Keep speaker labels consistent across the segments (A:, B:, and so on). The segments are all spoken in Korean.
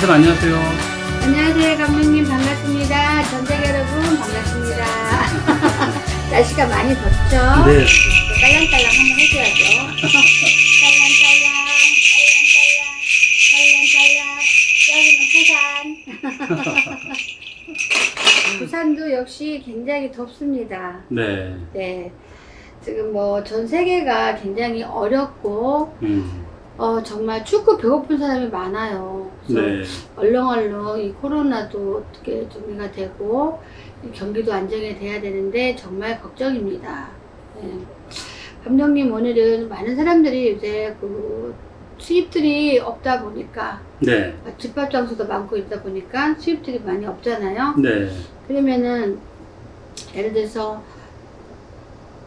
A: 선생님 안녕하세요.
B: 안녕하세요, 감독님 반갑습니다. 전쟁 여러분 반갑습니다. 날씨가 많이 덥죠?
A: 네.
B: 딸랑딸랑 한번 해줘야죠. 딸랑딸랑, 여기는 부산. 부산도 역시 굉장히 덥습니다.
A: 네.
B: 네. 지금 뭐 전 세계가 굉장히 어렵고, 정말 춥고 배고픈 사람이 많아요. 그래서
A: 네.
B: 얼렁얼렁 이 코로나도 어떻게 정리가 되고 경기도 안정이 돼야 되는데 정말 걱정입니다. 네. 감독님, 오늘은 많은 사람들이 이제 그 수입들이 없다 보니까,
A: 네.
B: 집밥 장소도 많고 있다 보니까 수입들이 많이 없잖아요.
A: 네.
B: 그러면은 예를 들어서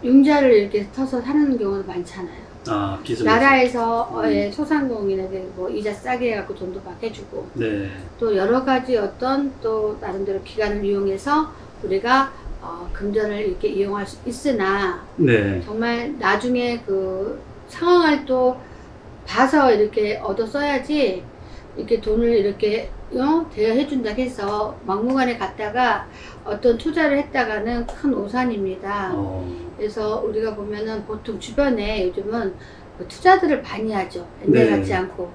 B: 융자를 이렇게 터서 사는 경우도 많잖아요.
A: 아, 비즈니스.
B: 나라에서 소상공인에 뭐 이자 싸게 해갖고 돈도 막 해주고,
A: 네.
B: 또 여러 가지 어떤 또 나름대로 기간을 이용해서 우리가 금전을 이렇게 이용할 수 있으나,
A: 네.
B: 정말 나중에 그 상황을 또 봐서 이렇게 얻어 써야지, 이렇게 돈을 이렇게 대여해준다고 해서 막무가내 갔다가 어떤 투자를 했다가는 큰 오산입니다. 그래서 우리가 보면은 보통 주변에 요즘은 그 투자들을 많이 하죠. 옛날
A: 네.
B: 같지 않고.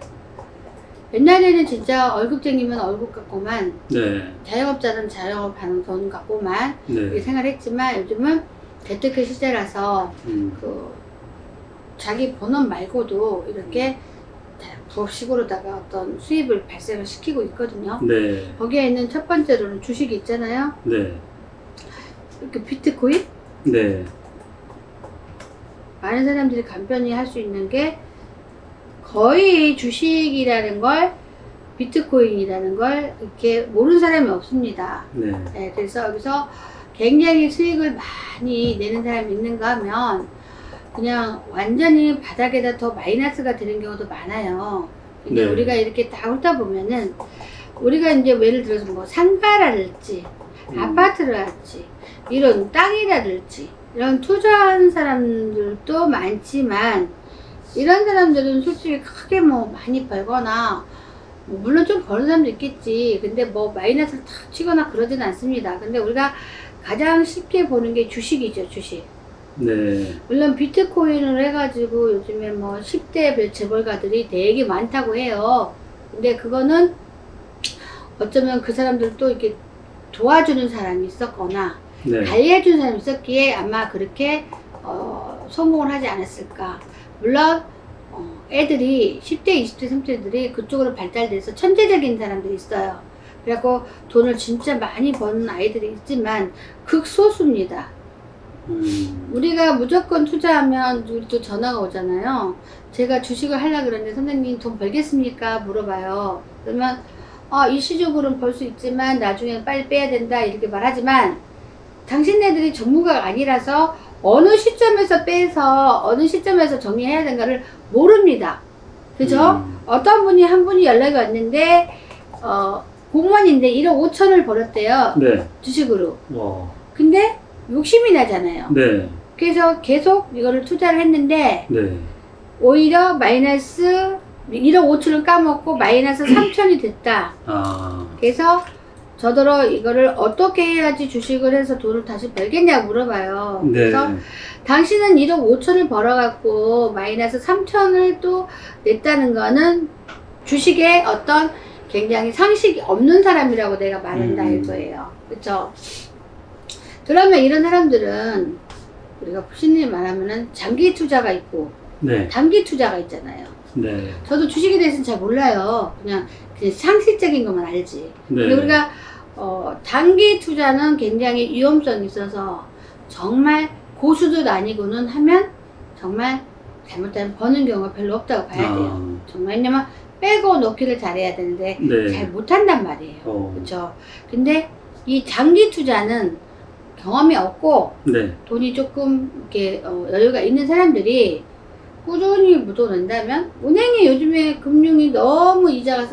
B: 옛날에는 진짜 월급쟁이면 월급 갖고만,
A: 네.
B: 자영업자는 자영업 하는 돈 갖고만
A: 네.
B: 이렇게 생활했지만, 요즘은 재테크 시대라서 그 자기 본업 말고도 이렇게 부업식으로다가 어떤 수입을 발생을 시키고 있거든요.
A: 네.
B: 거기에 있는 첫 번째로는 주식이 있잖아요.
A: 네.
B: 이렇게 비트코인?
A: 네.
B: 많은 사람들이 간편히 할 수 있는 게 거의 주식이라는 걸, 비트코인이라는 걸 이렇게 모르는 사람이 없습니다.
A: 네.
B: 네, 그래서 여기서 굉장히 수익을 많이 내는 사람이 있는가 하면 그냥 완전히 바닥에다 더 마이너스가 되는 경우도 많아요. 근데
A: 네.
B: 우리가 이렇게 다 훑다 보면은, 우리가 이제 예를 들어서 뭐 상가라든지 아파트라든지 이런 땅이라든지 이런 투자하는 사람들도 많지만, 이런 사람들은 솔직히 크게 뭐 많이 벌거나, 뭐 물론 좀 버는 사람도 있겠지. 근데 뭐 마이너스를 탁 치거나 그러진 않습니다. 근데 우리가 가장 쉽게 보는 게 주식이죠, 주식.
A: 네.
B: 물론 비트코인을 해가지고 요즘에 뭐 10대 재벌가들이 되게 많다고 해요. 근데 그거는 어쩌면 그 사람들도 이렇게 도와주는 사람이 있었거나,
A: 네.
B: 관리해주는 사람이 있었기에 아마 그렇게 성공을 하지 않았을까. 물론 애들이 10대, 20대, 30대들이 그쪽으로 발달돼서 천재적인 사람들이 있어요. 그래갖고 돈을 진짜 많이 버는 아이들이 있지만 극소수입니다. 우리가 무조건 투자하면 우리 또 전화가 오잖아요. 제가 주식을 하려고 그러는데 선생님 돈 벌겠습니까? 물어봐요. 그러면 일시적으로는 벌 수 있지만 나중에 빨리 빼야 된다 이렇게 말하지만, 당신네들이 전문가가 아니라서 어느 시점에서 빼서 어느 시점에서 정리해야 되는가를 모릅니다. 그죠? 어떤 분이 한 분이 연락이 왔는데 공무원인데 1억 5천을 벌었대요.
A: 네.
B: 주식으로.
A: 와.
B: 근데 욕심이 나잖아요.
A: 네.
B: 그래서 계속 이거를 투자를 했는데,
A: 네.
B: 오히려 마이너스 1억 5천을 까먹고 마이너스 3천이 됐다. 그래서 저더러 이거를 어떻게 해야지 주식을 해서 돈을 다시 벌겠냐고 물어봐요.
A: 네.
B: 그래서 당신은 1억 5천을 벌어갖고 마이너스 3천을 또 냈다는 거는 주식에 어떤 굉장히 상식이 없는 사람이라고 내가 말한다 이거예요. 그쵸? 그러면 이런 사람들은 우리가 쉽게 말하면은 장기 투자가 있고,
A: 네.
B: 단기 투자가 있잖아요.
A: 네.
B: 저도 주식에 대해서는 잘 몰라요. 그냥 상식적인 것만 알지.
A: 네.
B: 근데 우리가 단기 투자는 굉장히 위험성이 있어서 정말 고수들 아니고는 하면 정말 잘못하면 버는 경우가 별로 없다고 봐야 돼요. 정말. 왜냐면 빼고 넣기를 잘해야 되는데
A: 네.
B: 잘 못한단 말이에요. 그렇죠? 근데 이 장기 투자는 경험이 없고,
A: 네.
B: 돈이 조금 이렇게 여유가 있는 사람들이 꾸준히 묻어낸다면, 은행이 요즘에 금융이 너무 이자가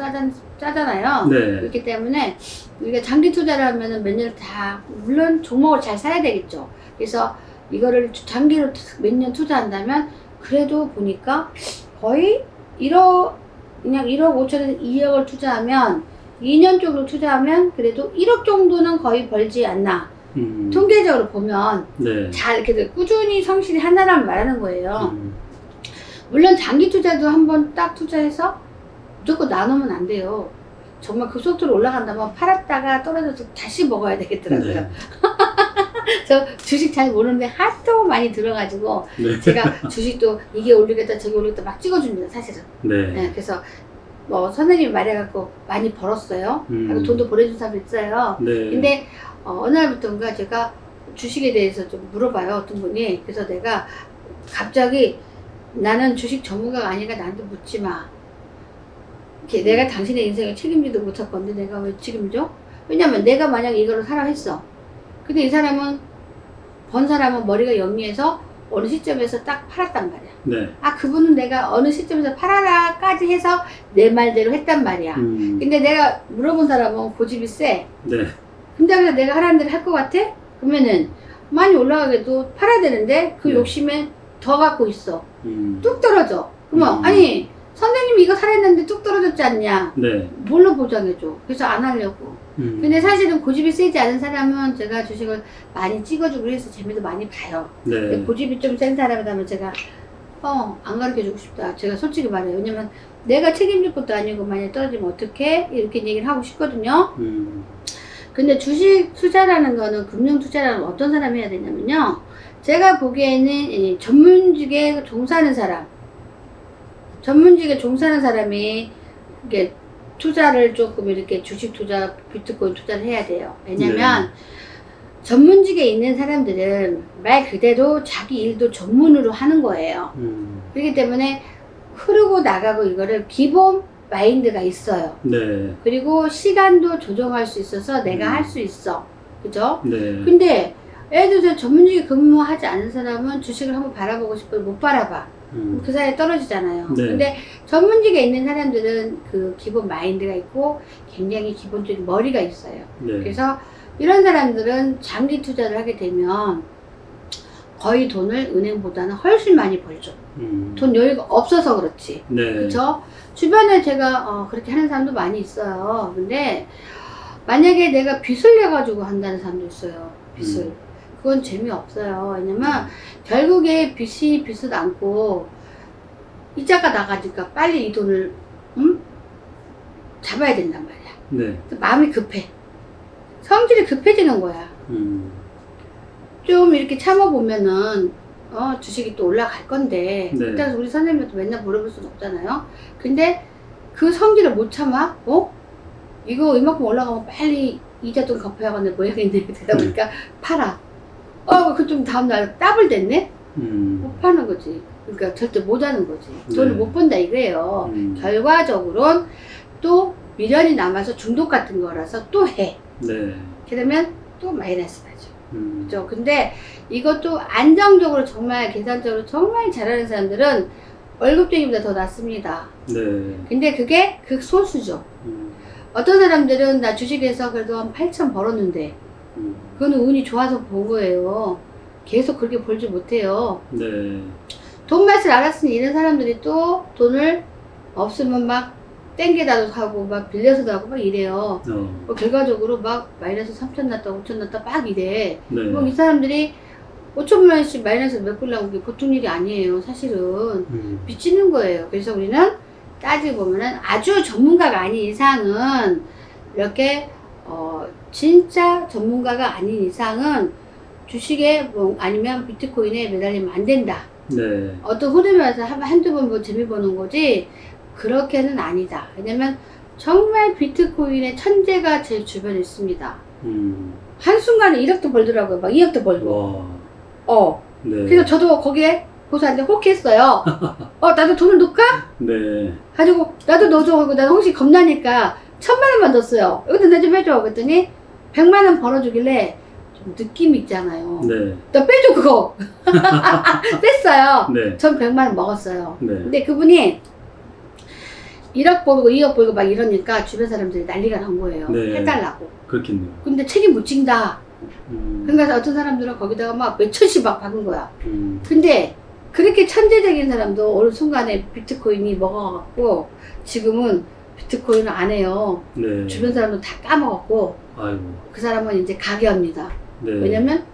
B: 싸잖아요.
A: 네.
B: 그렇기 때문에 우리가 장기 투자를 하면은 몇 년을 다, 물론 종목을 잘 사야 되겠죠. 그래서 이거를 장기로 몇 년 투자한다면, 그래도 보니까 거의 1억, 그냥 1억 5천에서 2억을 투자하면 2년 쪽으로 투자하면 그래도 1억 정도는 거의 벌지 않나. 통계적으로 보면
A: 네.
B: 잘 이렇게 꾸준히 성실히 한다는 말하는 거예요.
A: 음.
B: 물론 장기 투자도 한번 딱 투자해서 무조건 나누면 안 돼요. 정말 그 속도로 올라간다면 팔았다가 떨어져서 다시 먹어야 되겠더라고요.
A: 네.
B: 저 주식 잘 모르는데 하도 많이 들어가지고
A: 네.
B: 제가 주식도 이게 올리겠다 저게 올리겠다 막 찍어줍니다 사실은.
A: 네.
B: 네, 그래서 뭐 선생님이 말해갖고 많이 벌었어요. 그리고 돈도 보내준 사람도 있어요.
A: 네.
B: 근데 어느 날부터인가 제가 주식에 대해서 좀 물어봐요 어떤 분이. 그래서 내가 갑자기 나는 주식 전문가가 아니니까 나한테 묻지 마. 내가 당신의 인생을 책임지도 못할 건데 내가 왜 책임져? 왜냐면 내가 만약 이거를 사라 했어. 근데 이 사람은 번 사람은 머리가 영리해서 어느 시점에서 딱 팔았단 말이야.
A: 네.
B: 아 그분은 내가 어느 시점에서 팔아라까지 해서 내 말대로 했단 말이야. 근데 내가 물어본 사람은 고집이 세.
A: 네.
B: 근데 그래서 내가 하라는 대로 할 것 같아? 그러면은 많이 올라가게도 팔아야 되는데 그
A: 네.
B: 욕심에 더 갖고 있어. 뚝 떨어져. 그러면 아니 선생님이 이거 사랬는데 뚝 떨어졌지 않냐?
A: 네.
B: 뭘로 보장해줘? 그래서 안 하려고. 근데 사실은 고집이 세지 않은 사람은 제가 주식을 많이 찍어주고 해서 재미도 많이 봐요. 근데
A: 네.
B: 고집이 좀 센 사람이라면 제가 안 가르쳐주고 싶다. 제가 솔직히 말해요. 왜냐면 내가 책임질 것도 아니고 만약에 떨어지면 어떡해? 이렇게 얘기를 하고 싶거든요. 근데 주식 투자라는 거는 금융 투자라는 어떤 사람이 해야 되냐면요. 제가 보기에는 이 전문직에 종사하는 사람, 전문직에 종사하는 사람이 이게 투자를 조금 이렇게 주식 투자, 비트코인 투자를 해야 돼요. 왜냐면 전문직에 있는 사람들은 말 그대로 자기 일도 전문으로 하는 거예요. 그렇기 때문에 흐르고 나가고 이거를 기본 마인드가 있어요.
A: 네.
B: 그리고 시간도 조정할 수 있어서 내가 할 수 있어. 그죠?
A: 네.
B: 근데 예를 들어서 전문직에 근무하지 않은 사람은 주식을 한번 바라보고 싶어도 못 바라봐. 그 사이에 떨어지잖아요.
A: 네.
B: 근데 전문직에 있는 사람들은 그 기본 마인드가 있고 굉장히 기본적인 머리가 있어요.
A: 네.
B: 그래서 이런 사람들은 장기 투자를 하게 되면 거의 돈을 은행보다는 훨씬 많이 벌죠. 돈 여유가 없어서 그렇지.
A: 네.
B: 그쵸? 주변에 제가 그렇게 하는 사람도 많이 있어요. 근데 만약에 내가 빚을 내가지고 한다는 사람도 있어요. 빚을. 그건 재미없어요. 왜냐면 결국에 빚이 빚을 안고 이자가 나가니까 빨리 이 돈을 잡아야 된단 말이야.
A: 네.
B: 마음이 급해. 성질이 급해지는 거야. 좀 이렇게 참아보면은 주식이 또 올라갈 건데
A: 네.
B: 그때 우리 선생님한테 맨날 물어볼 수는 없잖아요. 근데 그 성질을 못 참아? 이거 이만큼 올라가면 빨리 이자 돈 갚아야겠네 뭐 해야겠네 되다 보니까 팔아. 그 좀 다음날 따블 됐네? 못 파는 거지. 그러니까 절대 못 하는 거지. 돈을
A: 네.
B: 못 번다 이거예요. 결과적으로는 또 미련이 남아서 중독 같은 거라서 또 해.
A: 네.
B: 그러면 또 마이너스 나죠. 그죠? 근데 이것도 안정적으로 정말 계산적으로 정말 잘하는 사람들은 월급쟁이보다 더 낫습니다.
A: 네.
B: 근데 그게 극소수죠. 어떤 사람들은 나 주식에서 그래도 한 8천 벌었는데 그거는 운이 좋아서 본 거예요. 계속 그렇게 벌지 못해요.
A: 네.
B: 돈 맛을 알았으니 이런 사람들이 또 돈을 없으면 막 땡겨다도 하고 막 빌려서도 하고 막 이래요. 결과적으로 막 마이너스 3천 났다 5천 났다 막 이래.
A: 네.
B: 그럼 이 사람들이 5천만 원씩 마이너스 메꾸려고 게 보통 일이 아니에요. 사실은 미치는 거예요. 그래서 우리는 따지고 보면은 아주 전문가가 아닌 이상은 이렇게 진짜 전문가가 아닌 이상은 주식에 뭐 아니면 비트코인에 매달리면 안 된다.
A: 네.
B: 어떤 흐름에 와서 한두 번 뭐 재미 보는 거지 그렇게는 아니다. 왜냐면 정말 비트코인의 천재가 제 주변에 있습니다. 한순간에 1억도 벌더라고요. 막 2억도 벌고.
A: 와. 네.
B: 그래서 저도 거기에 고사한테 혹했어요. 나도 돈을 넣을까?
A: 네.
B: 가지고 나도 넣어줘. 하고 나는 혹시 겁나니까 1,000만 원만 넣었어요. 여기다 나 좀 해줘. 그랬더니 100만 원 벌어주길래 좀 느낌이 있잖아요.
A: 네.
B: 나 빼줘 그거. 뺐어요.
A: 네.
B: 전 100만 원 먹었어요.
A: 네.
B: 근데 그분이 1억 벌고 2억 벌고 막 이러니까 주변 사람들이 난리가 난 거예요.
A: 네.
B: 해달라고.
A: 그렇겠네요.
B: 근데 책임 못 진다. 그러니까 어떤 사람들은 거기다가 막 몇천씩 막 박은 거야. 근데 그렇게 천재적인 사람도 어느 순간에 비트코인이 먹어갖고 지금은 비트코인을 안 해요.
A: 네.
B: 주변 사람도 다 까먹었고
A: 아이고.
B: 그 사람은 이제 가게합니다.
A: 네.
B: 왜냐면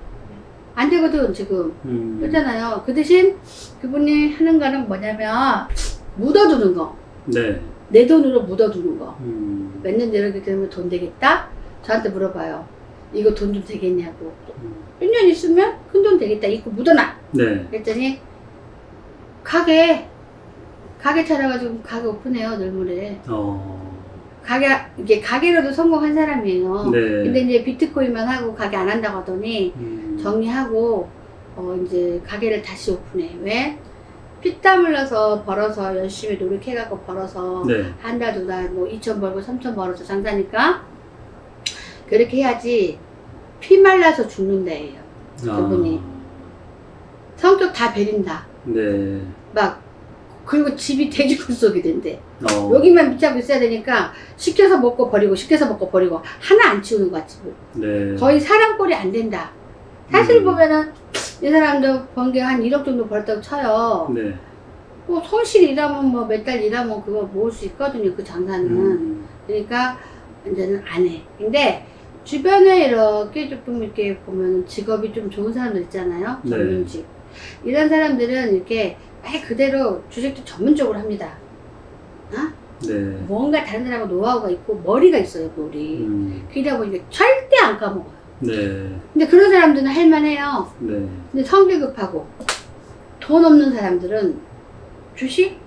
B: 안 되거든 지금. 그렇잖아요. 그 대신 그분이 하는 거는 뭐냐면 묻어두는 거.
A: 네.
B: 내 돈으로 묻어두는 거. 몇 년 이렇게 되면 돈 되겠다? 저한테 물어봐요. 이거 돈 좀 되겠냐고. 1년 있으면 큰 돈 되겠다. 이거 묻어놔.
A: 네.
B: 그랬더니 가게 차려가지고 가게 오픈해요. 늘물에. 이게 가게로도 성공한 사람이에요.
A: 네.
B: 근데 이제 비트코인만 하고 가게 안 한다고 하더니 정리하고 이제 가게를 다시 오픈해. 왜? 피땀 흘려서 벌어서 열심히 노력해갖고 벌어서
A: 네.
B: 한 달, 두 달, 뭐 2천 벌고 3천 벌어서 장사니까 그렇게 해야지. 피 말라서 죽는다예요. 그분이. 성격 다 베린다.
A: 네.
B: 막 그리고 집이 돼지굴속이 된대. 여기만 밑잡고 있어야 되니까 시켜서 먹고 버리고 시켜서 먹고 버리고 하나 안 치우는 거야 집을.
A: 네.
B: 거의 사람 꼴이 안 된다. 사실 보면은 이 사람도 번 게 한 1억 정도 벌었다고 쳐요.
A: 네.
B: 뭐 성실 일하면 뭐 몇 달 일하면 그거 모을 수 있거든요. 그 장사는. 그러니까 이제는 안 해. 근데 주변에 이렇게 조금 이렇게 보면 직업이 좀 좋은 사람들 있잖아요.
A: 네.
B: 전문직. 이런 사람들은 이렇게 말 그대로 주식도 전문적으로 합니다.
A: 네.
B: 뭔가 다른 사람하고 노하우가 있고 머리가 있어요, 머리. 그러다 보니까 절대 안 까먹어요.
A: 네.
B: 근데 그런 사람들은 할만해요.
A: 네.
B: 근데 성격 급하고 돈 없는 사람들은 주식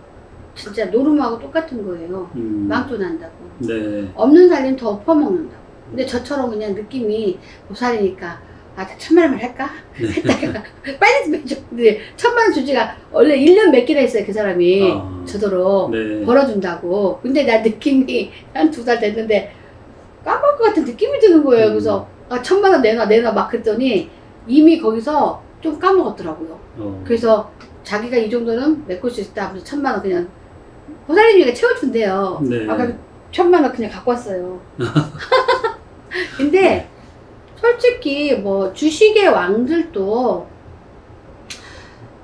B: 진짜 노름하고 똑같은 거예요. 망도 난다고.
A: 네.
B: 없는 살림 더 퍼먹는다고. 근데 저처럼 그냥 느낌이 보살이니까 나 1,000,000원만 할까? 했다가 빨리 좀 해줘. 근데 1,000,000원 주지가 원래 1년 몇 개나 있어요 그 사람이. 저더러
A: 네.
B: 벌어준다고. 근데 나 느낌이 한 2달 됐는데 까먹을 것 같은 느낌이 드는 거예요. 그래서 1,000,000원 내놔 막 그랬더니 이미 거기서 좀 까먹었더라고요. 그래서 자기가 이 정도는 메꿀 수 있다 하면서 1,000,000원 그냥 보살님이가 채워준대요.
A: 네.
B: 아까 1,000,000원 그냥 갖고 왔어요. 근데 솔직히 뭐 주식의 왕들도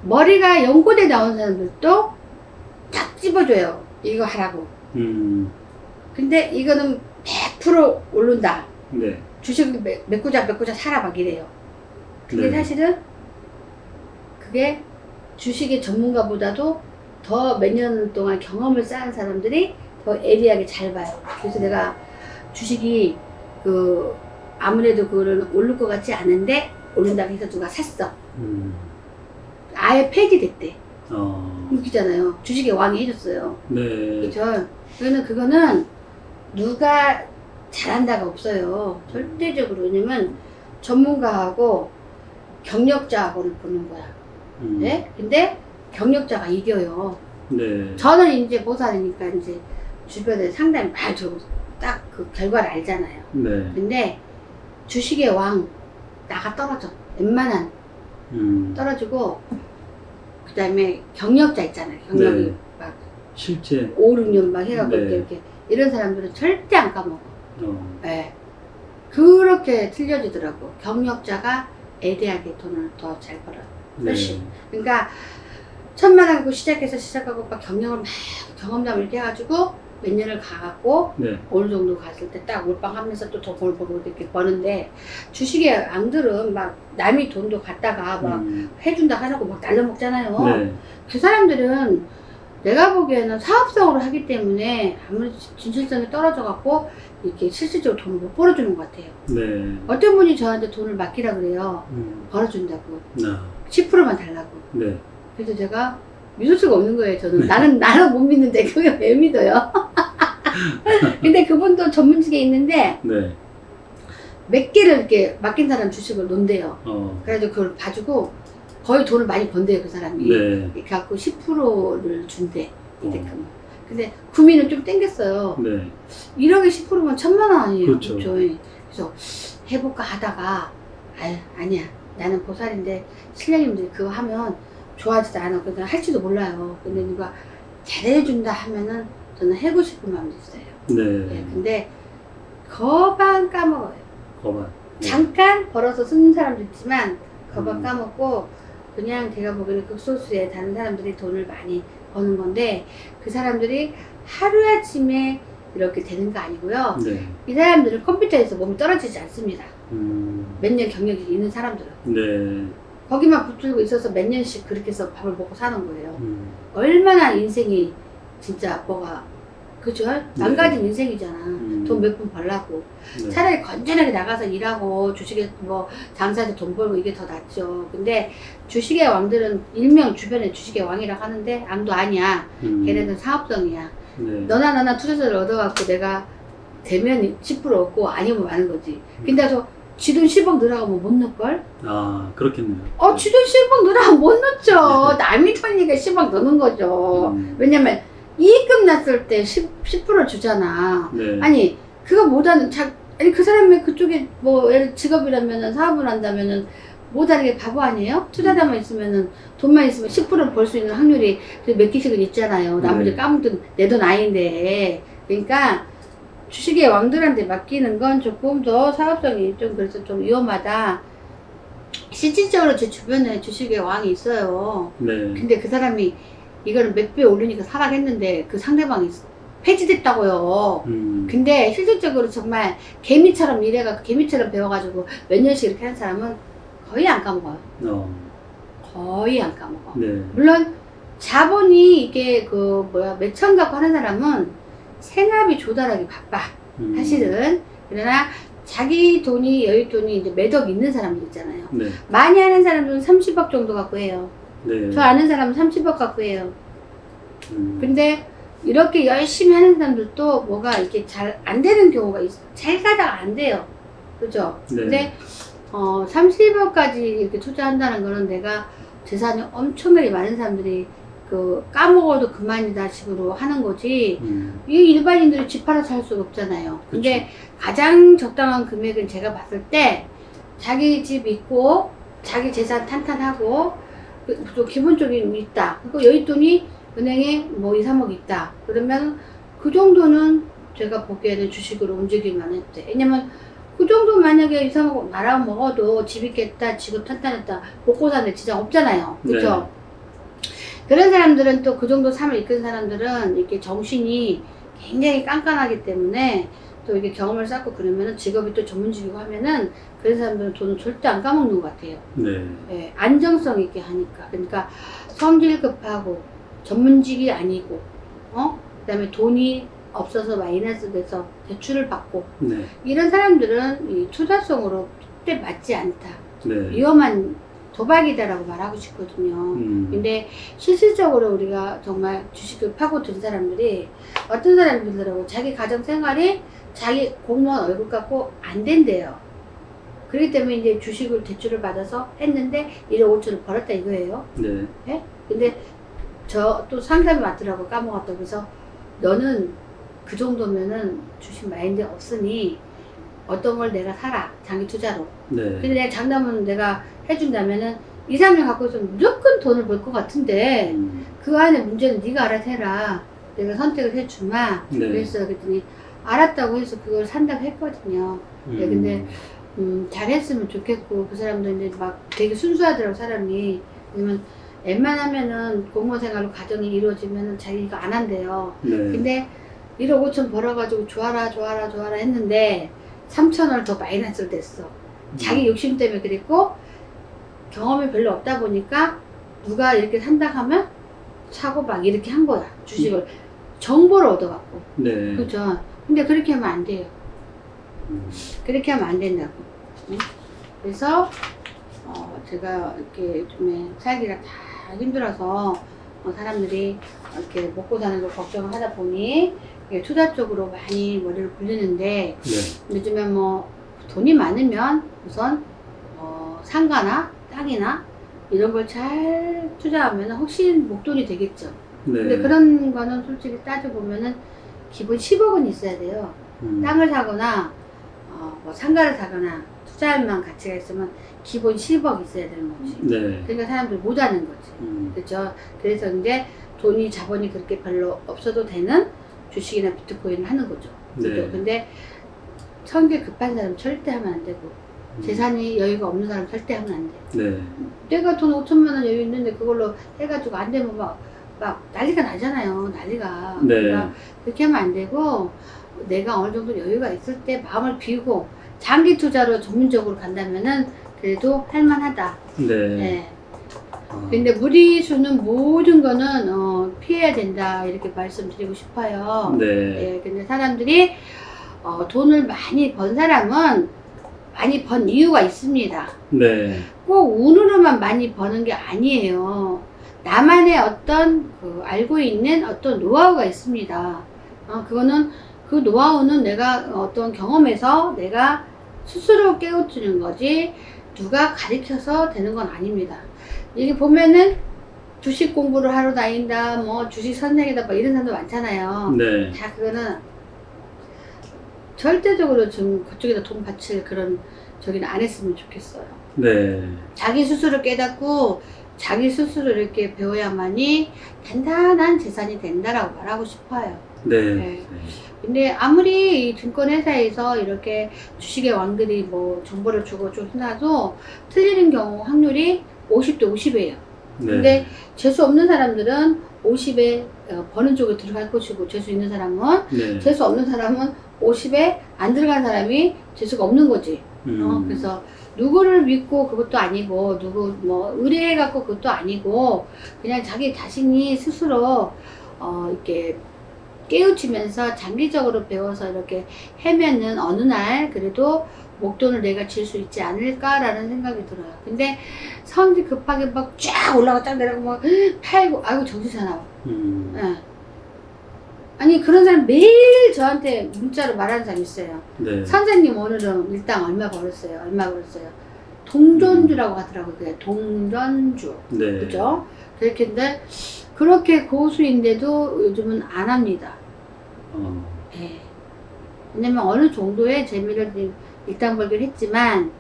B: 머리가 연고대 나온 사람들도 딱 집어줘요. 이거 하라고. 근데 이거는 100% 오른다.
A: 네.
B: 주식을 메꾸자 사라 막 이래요. 근데
A: 네.
B: 사실은 그게 주식의 전문가보다도 더 몇 년 동안 경험을 쌓은 사람들이 더 예리하게 잘 봐요. 그래서 내가 주식이 아무래도 그거는 오를 것 같지 않은데 오른다고 해서 누가 샀어. 아예 폐지됐대. 웃기잖아요. 주식의 왕이 해줬어요.
A: 네.
B: 그죠? 그거는 누가 잘한다가 없어요. 절대적으로. 왜냐면 전문가하고 경력자하고를 보는 거야. 네? 근데 경력자가 이겨요.
A: 네.
B: 저는 이제 보살이니까 이제 주변에 상당히 많이 들고 딱 그 결과를 알잖아요.
A: 네.
B: 근데 주식의 왕 나가 떨어져. 웬만한 떨어지고 그 다음에 경력자 있잖아요. 경력이
A: 네.
B: 막
A: 실제
B: 5, 6년 막 해갖고
A: 네.
B: 이렇게 이런 사람들은 절대 안 까먹어.
A: 네.
B: 그렇게 틀려지더라고. 경력자가 애대하게 돈을 더 잘 벌어요. 훨씬.
A: 네.
B: 그러니까 1,000,000원 갖고 시작하고 막 경력을 막 경험담 이렇게 해가지고 몇 년을 가갖고
A: 네.
B: 어느 정도 갔을 때 딱 몰빵하면서 또 더 돈을 벌고 이렇게 버는데 주식의 앙들은 막 남이 돈도 갖다가 막 해준다 하라고 막 날려먹잖아요.
A: 네.
B: 그 사람들은 내가 보기에는 사업성으로 하기 때문에 아무래도 진실성이 떨어져갖고 이렇게 실질적으로 돈을 못 벌어주는 것 같아요.
A: 네.
B: 어떤 분이 저한테 돈을 맡기라 그래요. 벌어준다고. 10%만 달라고.
A: 네.
B: 그래서 제가 믿을 수가 없는 거예요. 저는 나는 못 믿는데 그게 왜 믿어요? 근데 그분도 전문직에 있는데
A: 네.
B: 몇 개를 이렇게 맡긴 사람 주식을 논대요. 그래가지고 그걸 봐주고 거의 돈을 많이 번대요 그 사람이.
A: 네.
B: 이렇게 갖고 10%를 준대 이대금. 근데 구미는 좀 땡겼어요.
A: 네.
B: 1억에 10%면 1,000,000원 아니에요.
A: 그렇죠.
B: 그래서 해볼까 하다가 아니야 나는 보살인데 신령님들이 그거 하면 좋아하지도 않아. 그냥 할지도 몰라요. 근데 누가 잘해준다 하면은 저는 해고 싶은 마음이 있어요.
A: 네.
B: 근데 거반 까먹어요.
A: 거반.
B: 잠깐 벌어서 쓰는 사람도 있지만 거반 까먹고 그냥 제가 보기에는 극소수의 다른 사람들이 돈을 많이 버는 건데 그 사람들이 하루아침에 이렇게 되는 거 아니고요.
A: 네.
B: 이 사람들은 컴퓨터에서 몸이 떨어지지 않습니다.
A: 음.
B: 몇 년 경력이 있는 사람들은.
A: 네.
B: 거기만 붙들고 있어서 몇 년씩 그렇게 해서 밥을 먹고 사는 거예요.
A: 음.
B: 얼마나 인생이 진짜 뭐가, 그죠? 망가진 인생이잖아. 돈 몇 푼 벌라고.
A: 네.
B: 차라리 건전하게 나가서 일하고 주식에 뭐 장사해서 돈 벌고 이게 더 낫죠. 근데 주식의 왕들은 일명 주변에 주식의 왕이라고 하는데 암도 아니야. 걔네들은 사업성이야.
A: 네.
B: 너나 투자자를 얻어갖고 내가 되면 10% 얻고 아니면 마는 거지. 근데 저 지돈 10억 넣으라고 못 넣을걸?
A: 아, 그렇겠네요.
B: 지돈 10억 넣으라고 못 넣죠. 남이 돈이니까 10억 넣는 거죠. 왜냐면 이익금 났을 때 10% 주잖아.
A: 네.
B: 아니 그거 못하는 아니 그 사람이 그쪽에 뭐 예를 직업이라면은 사업을 한다면은 못하는 게 바보 아니에요? 투자자만 있으면은 돈만 있으면 10% 벌 수 있는 확률이 몇 개씩은 있잖아요. 나머지
A: 네.
B: 까먹든 내 돈 아닌데. 그러니까 주식의 왕들한테 맡기는 건 조금 더 사업성이 좀 그래서 좀 위험하다. 실질적으로 제 주변에 주식의 왕이 있어요.
A: 네.
B: 근데 그 사람이 이거는 몇 배 오르니까 사락했는데 그 상대방이 폐지됐다고요. 근데 실질적으로 정말 개미처럼 일해가 개미처럼 배워가지고 몇 년씩 이렇게 한 사람은 거의 안 까먹어요. 거의 안 까먹어.
A: 네.
B: 물론 자본이 이게 그 뭐야 몇천 갖고 하는 사람은 생활비 조달하기 바빠. 사실은. 그러나 자기 돈이 여윳돈이 이제 매덕 있는 사람들 있잖아요.
A: 네.
B: 많이 하는 사람들은 30억 정도 갖고 해요.
A: 네.
B: 저 아는 사람은 30억 갖고 해요. 근데 이렇게 열심히 하는 사람들도 뭐가 이렇게 잘 안 되는 경우가 있어요. 잘 가다가 안 돼요. 그죠?
A: 네.
B: 근데 30억까지 이렇게 투자한다는 거는 내가 재산이 엄청나게 많은 사람들이 그 까먹어도 그만이다 식으로 하는 거지. 이 일반인들이 집 팔아 살 수가 없잖아요. 근데 가장 적당한 금액은 제가 봤을 때 자기 집 있고 자기 재산 탄탄하고 또 기본적인 있다. 그리고 여윳돈이 은행에 뭐 2, 3억 있다. 그러면 그 정도는 제가 보기에는 주식으로 움직이면 했대. 왜냐면 그 정도 만약에 2, 3억 말아 먹어도 집 있겠다, 직업 탄탄했다, 먹고 사는데 지장 없잖아요. 그죠? 네. 그런 사람들은 또 그 정도 삶을 이끈 사람들은 이렇게 정신이 굉장히 깐깐하기 때문에 또 이게 경험을 쌓고 그러면은 직업이 또 전문직이고 하면은 그런 사람들은 돈을 절대 안 까먹는 것 같아요.
A: 네.
B: 네, 안정성 있게 하니까. 그러니까 성질 급하고 전문직이 아니고, 그 다음에 돈이 없어서 마이너스 돼서 대출을 받고,
A: 네.
B: 이런 사람들은 이 투자성으로 절대 맞지 않다.
A: 네.
B: 위험한 도박이다라고 말하고 싶거든요. 근데 실질적으로 우리가 정말 주식을 파고든 사람들이 어떤 사람들하고 자기 가정 생활이 자기 공무원 월급 갖고 안 된대요. 그렇기 때문에 이제 주식을 대출을 받아서 했는데 1억 5천을 벌었다 이거예요.
A: 네.
B: 네? 근데 저 또 상담이 왔더라고 까먹었다고. 그래서 너는 그 정도면은 주식 마인드 없으니 어떤 걸 내가 사라. 장기 투자로.
A: 네.
B: 근데 내가 장담은 내가 해준다면은 2, 3년 갖고 있으면 무조건 돈을 벌 것 같은데 그 안에 문제는 네가 알아서 해라. 내가 선택을 해주마.
A: 네.
B: 그랬어요. 그랬더니 알았다고 해서 그걸 산다고 했거든요. 네, 근데 잘했으면 좋겠고 그 사람도 이제 막 되게 순수하더라고 사람이. 왜냐면 웬만하면은 공무원 생활로 가정이 이루어지면은 자기가 안 한대요.
A: 네.
B: 근데 1억 5천 벌어가지고 좋아라 했는데 3천원을 더 마이너스를 냈어. 자기 욕심 때문에 그랬고 경험이 별로 없다 보니까 누가 이렇게 산다 하면 사고 막 이렇게 한 거야. 주식을 정보를 얻어갖고.
A: 네.
B: 그죠. 근데 그렇게 하면 안 돼요. 그렇게 하면 안 된다고. 응? 그래서 제가 이렇게 요즘에 살기가 다 힘들어서 사람들이 이렇게 먹고 사는 걸 걱정을 하다 보니 투자 쪽으로 많이 머리를 굴리는데
A: 네.
B: 요즘에 뭐 돈이 많으면 우선 상가나 땅이나 이런 걸 잘 투자하면 훨씬 목돈이 되겠죠.
A: 네.
B: 근데 그런 거는 솔직히 따져보면은 기본 10억은 있어야 돼요. 땅을 사거나 뭐 상가를 사거나 투자할 만한 가치가 있으면 기본 10억 있어야 되는 거지.
A: 네.
B: 그러니까 사람들이 못 하는 거지. 그렇죠? 그래서 이제 돈이 자본이 그렇게 별로 없어도 되는 주식이나 비트코인을 하는 거죠.
A: 네.
B: 그죠? 근데 성격 급한 사람 절대 하면 안 되고 재산이 여유가 없는 사람 절대 하면 안 돼.
A: 네.
B: 내가 돈 5천만 원 여유 있는데 그걸로 해가지고 안 되면 막 난리가 나잖아요. 난리가.
A: 네.
B: 그러니까 그렇게 하면 안 되고 내가 어느 정도 여유가 있을 때 마음을 비우고 장기 투자로 전문적으로 간다면은 그래도 할만하다.
A: 네.
B: 네. 근데 무리수는 모든 거는 피해야 된다 이렇게 말씀드리고 싶어요.
A: 네.
B: 예, 근데 사람들이 돈을 많이 번 사람은 많이 번 이유가 있습니다.
A: 네.
B: 꼭 운으로만 많이 버는 게 아니에요. 나만의 어떤 알고 있는 어떤 노하우가 있습니다. 그거는 그 노하우는 내가 어떤 경험에서 내가 스스로 깨우치는 거지 누가 가르쳐서 되는 건 아닙니다. 이게 보면은 주식 공부를 하러 다닌다, 뭐 주식 선생이다, 뭐 이런 사람도 많잖아요.
A: 네.
B: 다 그거는 절대적으로 좀 그쪽에다 돈 바칠 그런 저기는 안 했으면 좋겠어요.
A: 네.
B: 자기 스스로 깨닫고 자기 스스로 이렇게 배워야만이 단단한 재산이 된다라고 말하고 싶어요.
A: 네.
B: 네. 근데 아무리 이 증권회사에서 이렇게 주식의 왕들이 뭐 정보를 주고 좀 해놔도 틀리는 경우 확률이 50대 50이에요.
A: 네.
B: 근데 재수 없는 사람들은 50에 버는 쪽에 들어갈 것이고 재수 있는 사람은
A: 네.
B: 재수 없는 사람은 50에 안 들어간 사람이 재수가 없는 거지. 그래서 누구를 믿고 그것도 아니고 누구 뭐 의뢰해 갖고 그것도 아니고 그냥 자기 자신이 스스로 이렇게 깨우치면서 장기적으로 배워서 이렇게 해면은 어느 날 그래도 목돈을 내가 질 수 있지 않을까라는 생각이 들어요. 근데 성질 급하게 막 쫙 올라가 쫙 내려가고 막 팔고 아이고 정신 사나워. 예. 아니 그런 사람 매일 저한테 문자로 말하는 사람 있어요.
A: 네.
B: 선생님 오늘은 일당 얼마 벌었어요? 얼마 벌었어요? 동전주라고 하더라고요. 그냥 동전주.
A: 네.
B: 그죠? 그렇게 했는데 그렇게 고수인데도 요즘은 안 합니다. 예. 왜냐면 어느 정도의 재미를 일당 벌기를 했지만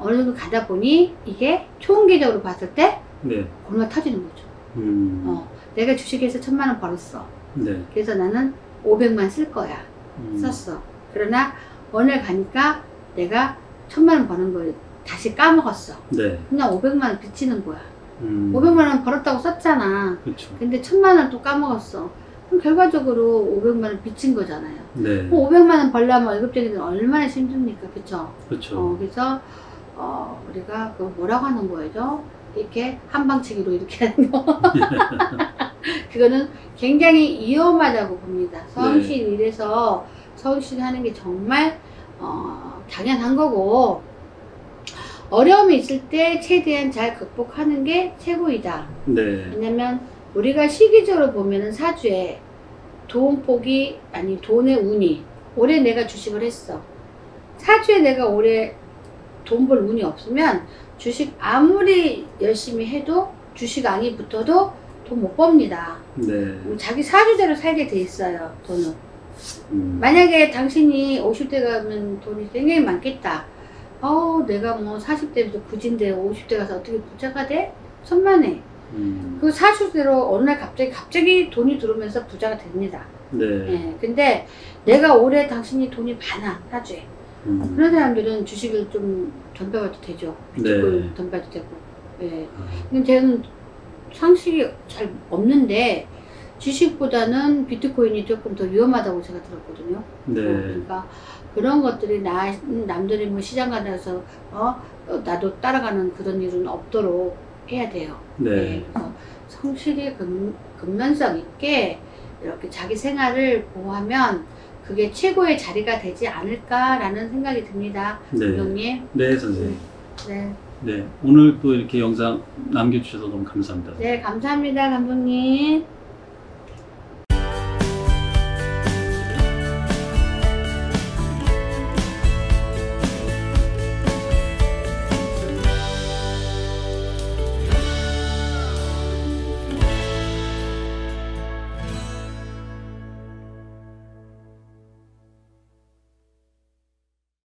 B: 어느 정도 가다 보니 이게 총계적으로 봤을 때
A: 네.
B: 얼마 터지는 거죠. 내가 주식에서 1000만 원 벌었어.
A: 네.
B: 그래서 나는 500만 쓸 거야. 썼어. 그러나 오늘 가니까 내가 1000만 원 버는 걸 다시 까먹었어.
A: 네.
B: 그냥 500만 원 빚지는 거야. 500만 원 벌었다고 썼잖아.
A: 그렇죠.
B: 근데 1000만 원 또 까먹었어. 그럼 결과적으로 500만 원 빚진 거잖아요.
A: 네.
B: 500만 원 벌려면 월급쟁이는 얼마나 힘듭니까? 그쵸?
A: 그렇죠.
B: 그래서 우리가 그 뭐라고 하는 거죠? 이렇게 한방치기로 이렇게 하는 거. 그거는 굉장히 위험하다고 봅니다. 성실 일에서 성실 하는 게 정말 당연한 거고 어려움이 있을 때 최대한 잘 극복하는 게 최고이다.
A: 네.
B: 왜냐면 우리가 시기적으로 보면은 사주에 돈복이 아니 돈의 운이 올해 내가 주식을 했어. 사주에 내가 올해 돈 벌 운이 없으면 주식 아무리 열심히 해도 주식 악이 붙어도 돈 못 법니다.
A: 네.
B: 자기 사주대로 살게 돼 있어요. 돈은. 만약에 당신이 50대 가면 돈이 굉장히 많겠다. 내가 뭐 40대부터 굳인데 50대 가서 어떻게 부자가 돼? 천만에. 그 사주대로 어느 날 갑자기 돈이 들어오면서 부자가 됩니다.
A: 네.
B: 예, 근데 내가 올해 당신이 돈이 많아, 사주에. 그런 사람들은 주식을 좀 덤벼봐도 되죠. 비트코인
A: 네.
B: 덤벼도 되고. 예. 근데 저는 상식이 잘 없는데 주식보다는 비트코인이 조금 더 위험하다고 제가 들었거든요.
A: 네.
B: 그러니까 그런 것들이 남들이 뭐 시장 가서 나도 따라가는 그런 일은 없도록 해야 돼요.
A: 네.
B: 네. 그래서 성실히 근면성 있게 이렇게 자기 생활을 보호하면 그게 최고의 자리가 되지 않을까라는 생각이 듭니다.
A: 네.
B: 감독님.
A: 네, 선생님.
B: 네.
A: 네. 오늘 또 이렇게 영상 남겨주셔서 너무 감사합니다.
B: 네, 감사합니다, 감독님.